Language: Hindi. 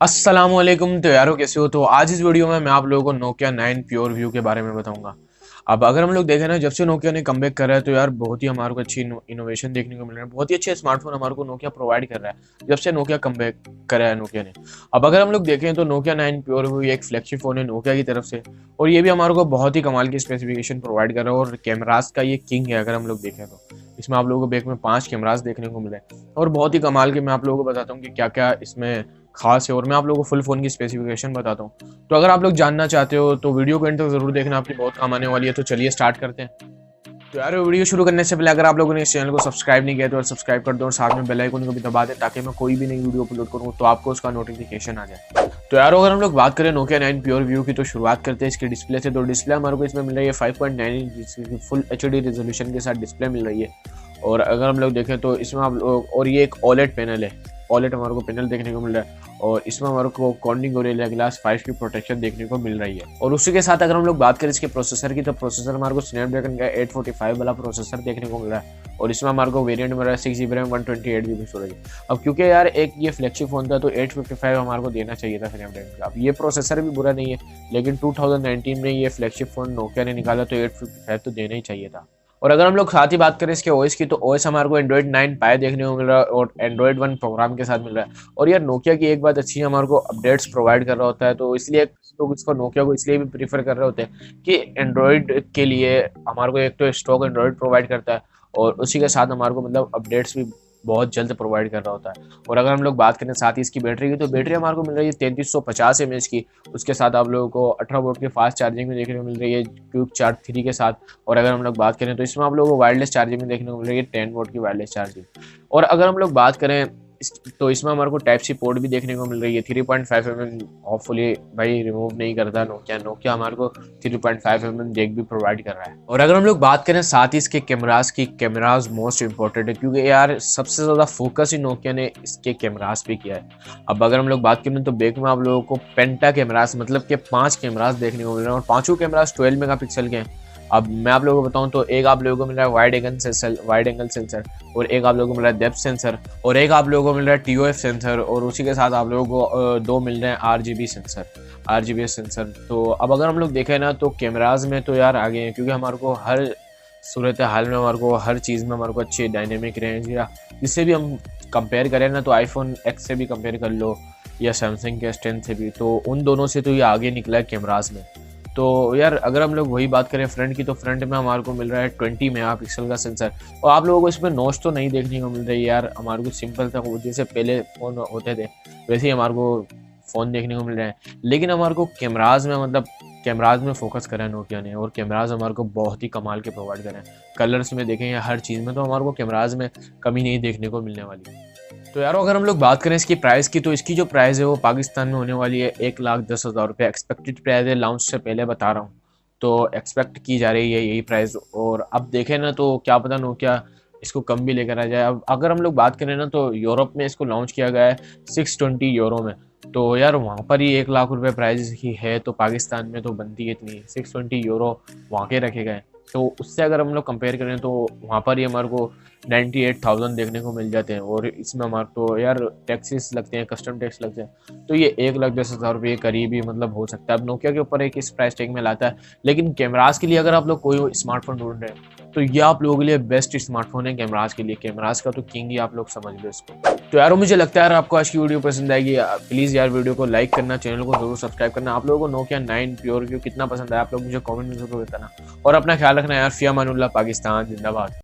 अस्सलामुअलैकुम। तो यारो कैसे हो। तो आज इस वीडियो में मैं आप लोगों को नोकिया 9 प्योर व्यू के बारे में बताऊंगा। अब अगर हम लोग देखें ना, जब से नोकिया ने कमबैक करा है तो यार बहुत ही हमारे को अच्छी इनोवेशन देखने को मिल रहा है। बहुत ही अच्छे स्मार्टफोन हमारे को नोकिया प्रोवाइड कर रहा है जब से नोकिया कमबैक करा है नोकिया ने। अब अगर हम लोग देखें तो नोकिया 9 प्योर व्यू एक फ्लैगशिप फोन है नोकिया की तरफ से, और ये भी हमारे को बहुत ही कमाल की स्पेसिफिकेशन प्रोवाइड कर रहा है और कैमरास का ये किंग है। अगर हम लोग देखें तो इसमें आप लोगों को बैक में 5 कैमरास देखने को मिले और बहुत ही कमाल के। मैं आप लोगों को बताता हूँ कि क्या क्या इसमें खास है और मैं आप लोगों को फुल फोन की स्पेसिफिकेशन बताता हूँ। तो अगर आप लोग जानना चाहते हो तो वीडियो को एंड तक जरूर देखना, आपकी बहुत काम आने वाली है। तो चलिए स्टार्ट करते हैं। तो यार वीडियो शुरू करने से पहले अगर आप लोगों ने इस चैनल को सब्सक्राइब नहीं किया तो सब्सक्राइब कर दो और साथ में बेल आइकन को भी दबा दें ताकि मैं कोई भी नई वीडियो अपलोड करूँ तो आपको उसका नोटिफिकेशन आ जाए। तो यार अगर हम लोग बात करें नोकिया 9 प्योर व्यू की तो शुरुआत करते हैं इसके डिस्प्ले से। तो डिस्प्ले हमारे को इसमें मिल रही है 5.9 इंच फुल एचडी रेजोल्यूशन के साथ डिस्प्ले मिल रही है। और अगर हम लोग देखें तो इसमें आप लोग, और ये एक ओलेड पैनल है, ओलेड हमारे को पैनल देखने को मिल रहा है। और इसमें हमारे को कॉर्निंग गोरिल्ला ग्लास 5 की प्रोटेक्शन देखने को मिल रही है। और उसी के साथ अगर हम लोग बात करें इसके प्रोसेसर की तो प्रोसेसर हमारे को स्नैपड्रैगन का 845 वाला प्रोसेसर देखने को मिल रहा है। और इसमें हमारे को वेरिएंट मिल रहा है 6GB रैम 128GB स्टोरेज। अब क्योंकि यार एक ये फ्लैगशिप फोन था तो 855 हमारे को देना चाहिए था स्नैपड्रैगन का। अब ये प्रोसेसर भी बुरा नहीं है, लेकिन 2019 में ये फ्लैगशिप फोन नोकिया ने निकाला तो 855 तो देना ही चाहिए था। और अगर हम लोग साथ ही बात करें इसके ओएस की तो ओएस हमारे को एंड्रॉइड 9 पाए देखने को मिल रहा है और एंड्रॉइड 1 प्रोग्राम के साथ मिल रहा है। और यार नोकिया की एक बात अच्छी है, हमारे को अपडेट्स प्रोवाइड कर रहा होता है, तो इसलिए लोग इसको नोकिया को इसलिए भी प्रीफर कर रहे होते हैं कि एंड्रॉइड के लिए हमारे को एक तो स्टॉक एंड्रॉइड प्रोवाइड करता है और उसी के साथ हमारे को मतलब अपडेट्स भी बहुत जल्द प्रोवाइड कर रहा होता है। और अगर हम लोग बात करें साथ ही इसकी बैटरी की तो बैटरी हमारे को मिल रही है 3350 mAh की। उसके साथ आप लोगों को 18 वोल्ट की फास्ट चार्जिंग भी देखने को मिल रही है क्विक चार्ज 3 के साथ। और अगर हम लोग बात करें तो इसमें आप लोगों को वायरलेस चार्जिंग भी देखने को मिल रही है 10 वोल्ट की वायरलेस चार्जिंग। और अगर हम लोग बात करें तो इसमें हमारे को टाइप सी पोर्ट भी देखने को मिल रही है। 3.5mm होपफुली भाई रिमूव नहीं करता नोकिया। नोकिया हमारे को 3.5mm जैक भी प्रोवाइड कर रहा है। और अगर हम लोग बात करें साथ ही इसके कैमरास की, कैमरास मोस्ट इंपॉर्टेंट है क्योंकि यार सबसे ज्यादा फोकस ही नोकिया ने इसके कैमरास पे किया है। अब अगर हम लोग बात करें तो बैक में आप लोगों को पेंटा कैमरास मतलब के 5 कैमरास देखने को मिल रहे हैं और पांचों कैमरास 12 मेगापिक्सल के हैं। अब मैं आप लोगों को बताऊं तो एक आप लोगों को मिल रहा है वाइड एंगल सेंसर, और एक आप लोगों को मिल रहा है डेप्थ सेंसर, और एक आप लोगों को मिल रहा है टीओएफ सेंसर, और उसी के साथ आप लोगों को दो मिल रहे हैं आरजीबी सेंसर। तो अब अगर हम लोग देखें ना तो कैमराज में तो यार आगे हैं क्योंकि हमारे को हर सूरत हाल में हमारे को हर चीज़ में हमारे को अच्छी डायनेमिक रेंज या जिससे भी हम कंपेयर करें ना तो आईफोन एक्स से भी कंपेयर कर लो या सैमसंग के S10 से भी, तो उन दोनों से तो ये आगे निकला है कैमराज में। तो यार अगर हम लोग वही बात करें फ्रंट की तो फ्रंट में हमारे को मिल रहा है 20 मेगापिक्सल का सेंसर। और आप लोगों को इसमें नॉच तो नहीं देखने को मिल रही यार, हमारे को सिंपल था जैसे पहले फ़ोन होते थे वैसे ही हमारे को फ़ोन देखने को मिल रहा है। लेकिन हमारे को कैमराज में मतलब कैमराज में फोकस करा है नोकिया ने और कैमराज हमारे को बहुत ही कमाल के प्रोवाइड करें। कलर्स में देखें या हर चीज़ में तो हमारे को कैमराज में कमी नहीं देखने को मिलने वाली। तो यार अगर हम लोग बात करें इसकी प्राइस की तो इसकी जो प्राइस है वो पाकिस्तान में होने वाली है 1,10,000 रुपये। एक्सपेक्टेड प्राइस है, लॉन्च से पहले बता रहा हूँ, तो एक्सपेक्ट की जा रही है यही प्राइस। और अब देखें ना तो क्या पता नोकिया इसको कम भी लेकर आ जाए। अब अगर हम लोग बात करें ना तो यूरोप में इसको लॉन्च किया गया है 620 यूरो में, तो यार वहाँ पर ही 1,00,000 रुपये प्राइस ही है, तो पाकिस्तान में तो बनती है इतनी 620 यूरो वहाँ के रखे गए। तो उससे अगर हम लोग कंपेयर करें तो वहाँ पर ही हमारे को 98,000 देखने को मिल जाते हैं और इसमें हमारे तो यार टैक्सेस लगते हैं, कस्टम टैक्स लगते हैं, तो ये 1,10,000 रुपये करीब ही मतलब हो सकता है। अब नोकिया के ऊपर एक इस प्राइस टैग में लाता है, लेकिन कैमराज के लिए अगर आप लोग कोई स्मार्टफोन ढूंढ रहे हैं तो ये आप लोगों के लिए बेस्ट स्मार्टफोन है कैमराज के लिए। कैमराज का तो किंग ही आप लोग समझ लो इसको। तो यार मुझे लगता है यार आपको आज की वीडियो पसंद आएगी। प्लीज़ यार वीडियो को लाइक करना, चैनल को जरूर सब्सक्राइब करना। आप लोगों को नोकिया 9 प्योर व्यू कितना पसंद आया आप लोग मुझे कमेंट में जरूर बताना और अपना ख्याल रखना यार। फिया मानुल्लाह, पाकिस्तान जिंदाबाद।